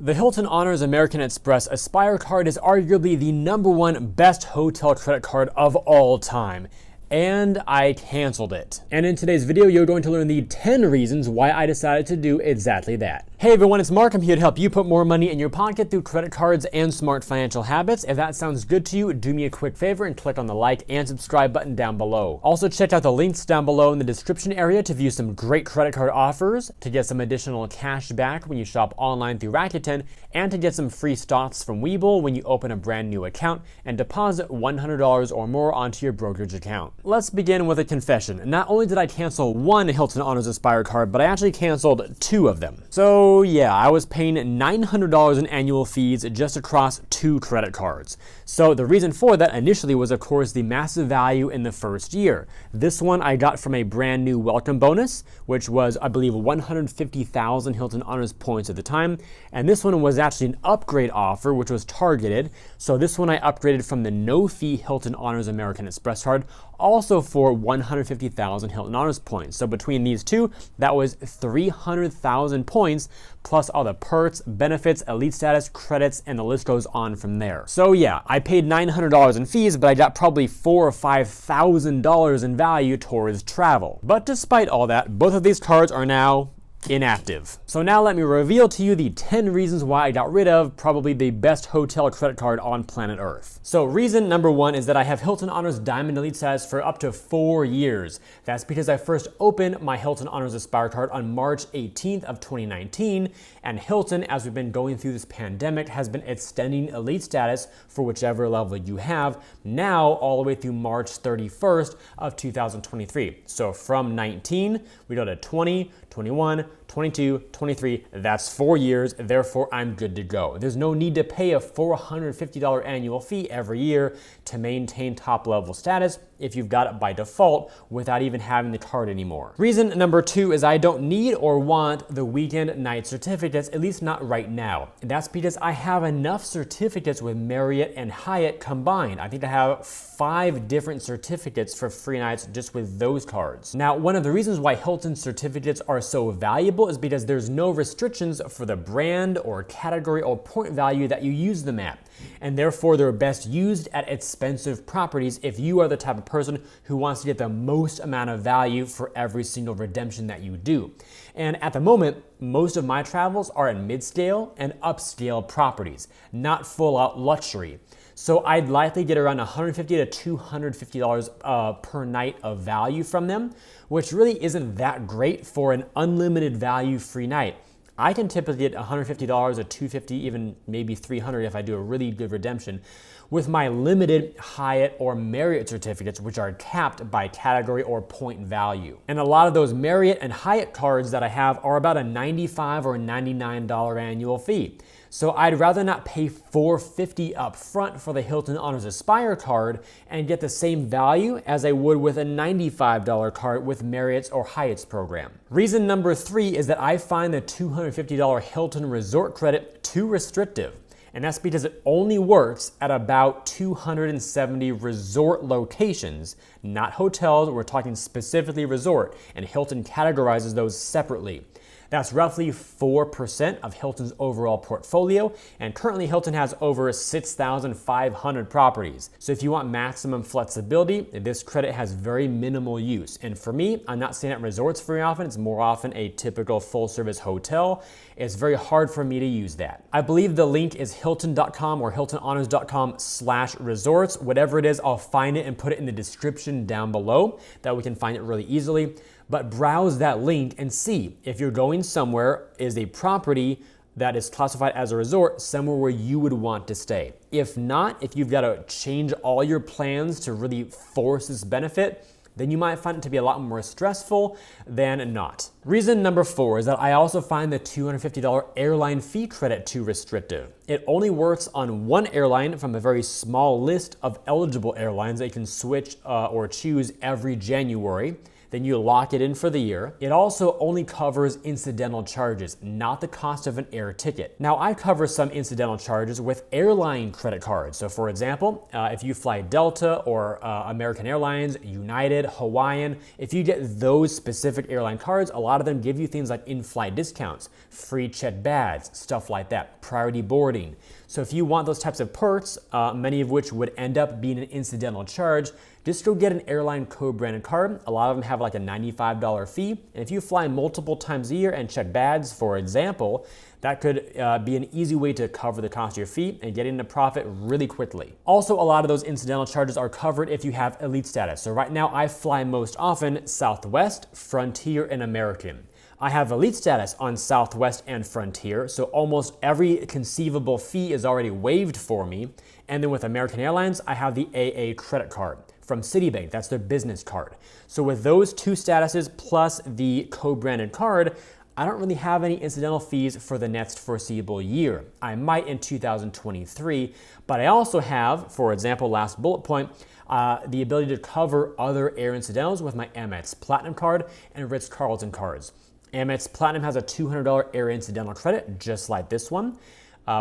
The Hilton Honors American Express Aspire Card is arguably the #1 best hotel credit card of all time. And I canceled it. And in today's video, you're going to learn the 10 reasons why I decided to do exactly that. Hey everyone, it's Mark. I'm here to help you put more money in your pocket through credit cards and smart financial habits. If that sounds good to you, do me a quick favor and click on the like and subscribe button down below. Also check out the links down below in the description area to view some great credit card offers, to get some additional cash back when you shop online through Rakuten, and to get some free stocks from Webull when you open a brand new account and deposit $100 or more onto your brokerage account. Let's begin with a confession. Not only did I cancel one Hilton Honors Aspire card, but I actually canceled 2 of them. So yeah, I was paying $900 in annual fees just across 2 credit cards. So the reason for that initially was, of course, the massive value in the first year. This one I got from a brand new welcome bonus, which was, I believe, 150,000 Hilton Honors points at the time. And this one was actually an upgrade offer, which was targeted. So this one I upgraded from the no-fee Hilton Honors American Express card, also for 150,000 Hilton Honors points. So between these two, that was 300,000 points, plus all the perks, benefits, elite status, credits, and the list goes on from there. So yeah, I paid $900 in fees, but I got probably $4,000 or $5,000 in value towards travel. But despite all that, both of these cards are now inactive. So now let me reveal to you the 10 reasons why I got rid of probably the best hotel credit card on planet Earth. So reason number 1 is that I have Hilton Honors Diamond Elite status for up to 4 years. That's because I first opened my Hilton Honors Aspire card on March 18th of 2019, and Hilton, as we've been going through this pandemic, has been extending elite status for whichever level you have, now all the way through March 31st of 2023. So from 19, we go to 20, 21, 22, 23, that's 4 years, therefore I'm good to go. There's no need to pay a $450 annual fee every year to maintain top level status if you've got it by default without even having the card anymore. Reason number 2 is I don't need or want the weekend night certificates, at least not right now. And that's because I have enough certificates with Marriott and Hyatt combined. I think I have 5 different certificates for free nights just with those cards. Now, one of the reasons why Hilton certificates are so valuable is because there's no restrictions for the brand or category or point value that you use them at. And therefore, they're best used at expensive properties if you are the type of person who wants to get the most amount of value for every single redemption that you do. And at the moment, most of my travels are in mid-scale and upscale properties, not full-out luxury. So I'd likely get around $150 to $250 per night of value from them, which really isn't that great for an unlimited value free night. I can typically get $150 or $250, even maybe $300 if I do a really good redemption with my limited Hyatt or Marriott certificates, which are capped by category or point value. And a lot of those Marriott and Hyatt cards that I have are about a $95 or $99 annual fee. So I'd rather not pay $450 up front for the Hilton Honors Aspire card and get the same value as I would with a $95 card with Marriott's or Hyatt's program. Reason number 3 is that I find the $250 Hilton Resort credit too restrictive. And that's because it only works at about 270 resort locations, not hotels. We're talking specifically resort, and Hilton categorizes those separately. That's roughly 4% of Hilton's overall portfolio, and currently Hilton has over 6,500 properties. So if you want maximum flexibility, this credit has very minimal use. And for me, I'm not staying at resorts very often. It's more often a typical full-service hotel. It's very hard for me to use that. I believe the link is hilton.com or hiltonhonors.com/resorts. Whatever it is, I'll find it and put it in the description down below. That we can find it really easily. But browse that link and see if you're going somewhere is a property that is classified as a resort, somewhere where you would want to stay. If not, if you've got to change all your plans to really force this benefit, then you might find it to be a lot more stressful than not. Reason number 4 is that I also find the $250 airline fee credit too restrictive. It only works on one airline from a very small list of eligible airlines that you can switch or choose every January. Then you lock it in for the year. It also only covers incidental charges, not the cost of an air ticket. Now, I cover some incidental charges with airline credit cards. So for example, if you fly Delta or American Airlines, United, Hawaiian, if you get those specific airline cards, a lot of them give you things like in-flight discounts, free checked bags, stuff like that, priority boarding. So if you want those types of perks, many of which would end up being an incidental charge, just go get an airline co-branded card. A lot of them have like a $95 fee. And if you fly multiple times a year and check bags, for example, that could be an easy way to cover the cost of your fee and get into profit really quickly. Also, a lot of those incidental charges are covered if you have elite status. So right now I fly most often Southwest, Frontier, and American. I have elite status on Southwest and Frontier, so almost every conceivable fee is already waived for me. And then with American Airlines, I have the AA credit card from Citibank. That's their business card. So with those two statuses plus the co-branded card, I don't really have any incidental fees for the next foreseeable year. I might in 2023, but I also have, for example, last bullet point, the ability to cover other air incidentals with my Amex Platinum card and Ritz-Carlton cards. Amex Platinum has a $200 air incidental credit, just like this one,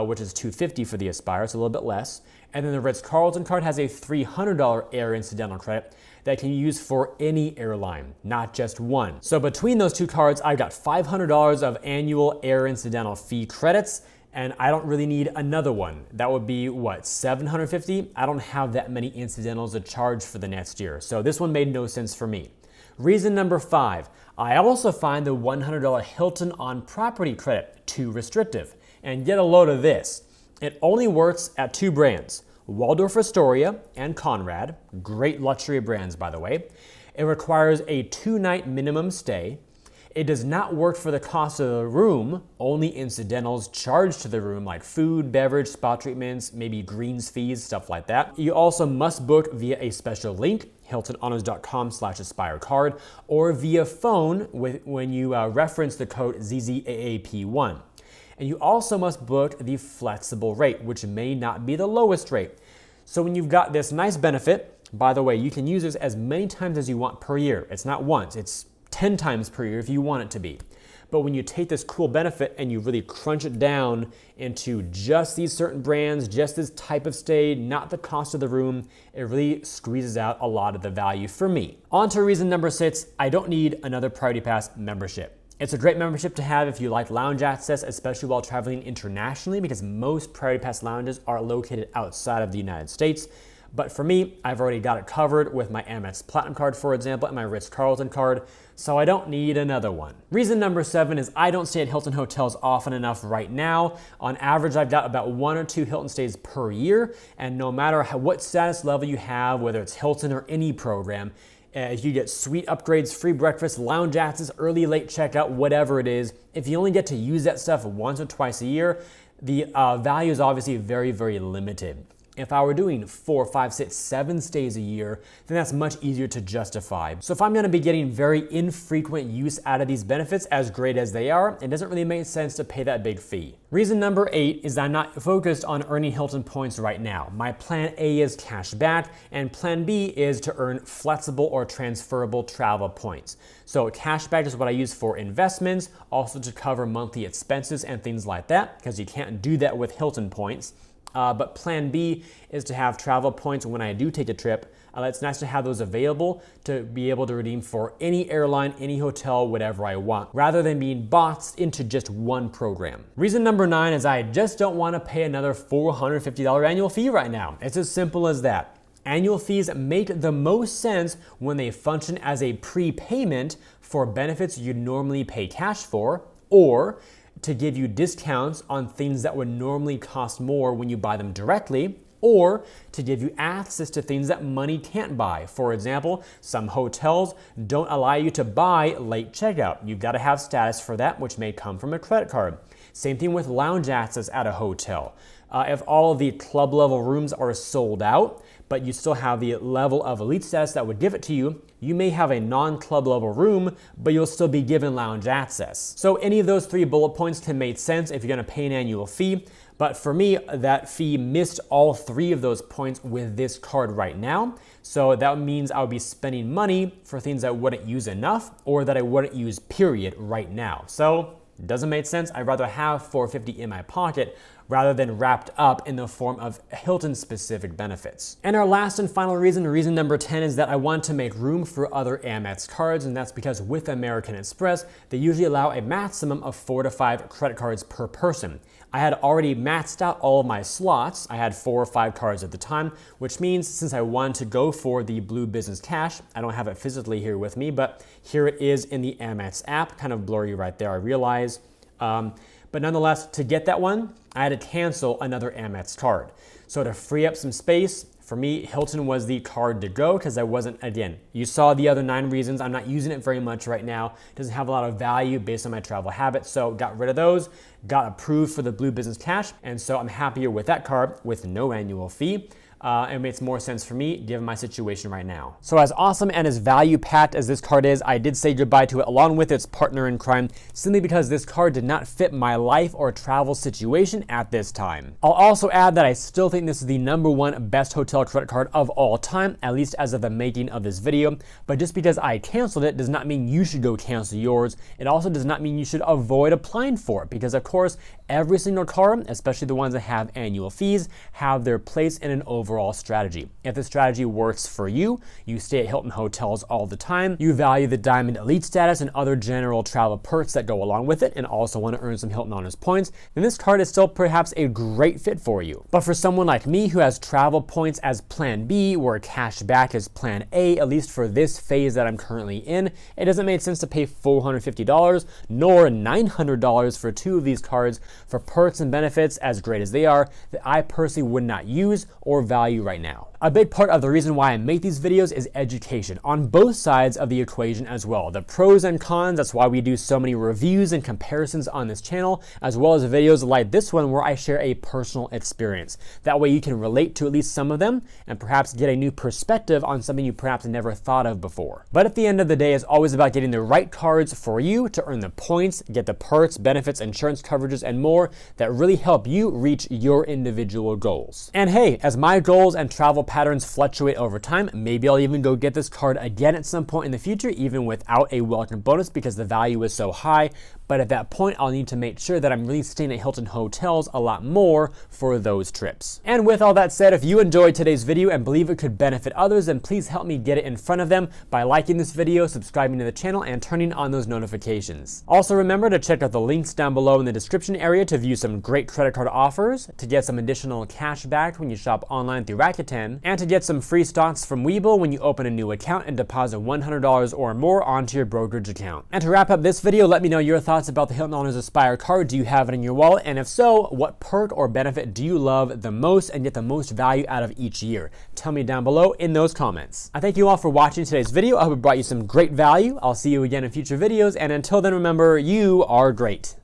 which is $250 for the Aspire, so a little bit less. And then the Ritz-Carlton card has a $300 air incidental credit that can you use for any airline, not just one. So between those two cards, I've got $500 of annual air incidental fee credits, and I don't really need another one. That would be what, $750? I don't have that many incidentals to charge for the next year, so this one made no sense for me. Reason number 5, I also find the $100 Hilton on property credit too restrictive. And get a load of this. It only works at 2 brands, Waldorf Astoria and Conrad, great luxury brands by the way. It requires a 2-night minimum stay. It does not work for the cost of the room, only incidentals charged to the room like food, beverage, spa treatments, maybe greens fees, stuff like that. You also must book via a special link, HiltonHonors.com/Aspire Card, or via phone when you reference the code ZZAAP1. And you also must book the flexible rate, which may not be the lowest rate. So when you've got this nice benefit, by the way, you can use this as many times as you want per year. It's not once, it's 10 times per year if you want it to be. But when you take this cool benefit and you really crunch it down into just these certain brands, just this type of stay, not the cost of the room, it really squeezes out a lot of the value for me. On to reason number 6, I don't need another Priority Pass membership. It's a great membership to have if you like lounge access, especially while traveling internationally, because most Priority Pass lounges are located outside of the United States. But for me, I've already got it covered with my Amex Platinum card, for example, and my Ritz-Carlton card, so I don't need another one. Reason number 7 is I don't stay at Hilton hotels often enough right now. On average, I've got about 1 or 2 Hilton stays per year, and no matter what status level you have, whether it's Hilton or any program, you get suite upgrades, free breakfast, lounge access, early, late checkout, whatever it is. If you only get to use that stuff once or twice a year, the value is obviously very, very limited. If I were doing 4, 5, 6, 7 stays a year, then that's much easier to justify. So if I'm gonna be getting very infrequent use out of these benefits, as great as they are, it doesn't really make sense to pay that big fee. Reason number 8 is I'm not focused on earning Hilton points right now. My plan A is cash back, and plan B is to earn flexible or transferable travel points. So cash back is what I use for investments, also to cover monthly expenses and things like that, because you can't do that with Hilton points. But plan B is to have travel points when I do take a trip. It's nice to have those available to be able to redeem for any airline, any hotel, whatever I want, rather than being boxed into just one program. Reason number 9 is I just don't want to pay another $450 annual fee right now. It's as simple as that. Annual fees make the most sense when they function as a prepayment for benefits you normally pay cash for, or to give you discounts on things that would normally cost more when you buy them directly, or to give you access to things that money can't buy. For example, some hotels don't allow you to buy late checkout. You've got to have status for that, which may come from a credit card. Same thing with lounge access at a hotel. If all of the club level rooms are sold out, but you still have the level of elite status that would give it to you, you may have a non-club level room, but you'll still be given lounge access. So any of those 3 bullet points can make sense if you're gonna pay an annual fee. But for me, that fee missed all 3 of those points with this card right now. So that means I would be spending money for things I wouldn't use enough or that I wouldn't use period right now. So it doesn't make sense. I'd rather have $450 in my pocket rather than wrapped up in the form of Hilton specific benefits. And our last and final reason number 10, is that I want to make room for other Amex cards, and that's because with American Express, they usually allow a maximum of 4 to 5 credit cards per person. I had already maxed out all of my slots. I had 4 or 5 cards at the time, which means since I wanted to go for the Blue Business Cash, I don't have it physically here with me, but here it is in the Amex app, kind of blurry right there, I realize. But nonetheless, to get that one, I had to cancel another Amex card. So to free up some space, for me, Hilton was the card to go because I wasn't, again, you saw the other 9 reasons. I'm not using it very much right now. It doesn't have a lot of value based on my travel habits. So got rid of those, got approved for the Blue Business Cash. And so I'm happier with that card with no annual fee. It makes more sense for me given my situation right now. So as awesome and as value-packed as this card is, I did say goodbye to it along with its partner in crime, simply because this card did not fit my life or travel situation at this time. I'll also add that I still think this is the #1 best hotel credit card of all time, at least as of the making of this video. But just because I canceled it does not mean you should go cancel yours. It also does not mean you should avoid applying for it, because of course, every single card, especially the ones that have annual fees, have their place in an overall strategy. If the strategy works for you, you stay at Hilton hotels all the time, you value the Diamond Elite status and other general travel perks that go along with it, and also want to earn some Hilton Honors points, then this card is still perhaps a great fit for you. But for someone like me who has travel points as plan B, where cash back is plan A, at least for this phase that I'm currently in, it doesn't make sense to pay $450 nor $900 for 2 of these cards for perks and benefits as great as they are that I personally would not use or value right now. A big part of the reason why I make these videos is education on both sides of the equation as well. The pros and cons, that's why we do so many reviews and comparisons on this channel, as well as videos like this one where I share a personal experience. That way you can relate to at least some of them and perhaps get a new perspective on something you perhaps never thought of before. But at the end of the day, it's always about getting the right cards for you to earn the points, get the perks, benefits, insurance coverages, and more that really help you reach your individual goals. And hey, as my goals and travel patterns fluctuate over time, maybe I'll even go get this card again at some point in the future, even without a welcome bonus because the value is so high. But at that point, I'll need to make sure that I'm really staying at Hilton hotels a lot more for those trips. And with all that said, if you enjoyed today's video and believe it could benefit others, then please help me get it in front of them by liking this video, subscribing to the channel, and turning on those notifications. Also remember to check out the links down below in the description area to view some great credit card offers, to get some additional cash back when you shop online through Rakuten, and to get some free stocks from Webull when you open a new account and deposit $100 or more onto your brokerage account. And to wrap up this video, let me know your thoughts about the Hilton Honors Aspire card. Do you have it in your wallet? And if so, what perk or benefit do you love the most and get the most value out of each year? Tell me down below in those comments. I thank you all for watching today's video. I hope it brought you some great value. I'll see you again in future videos, and until then, remember, you are great.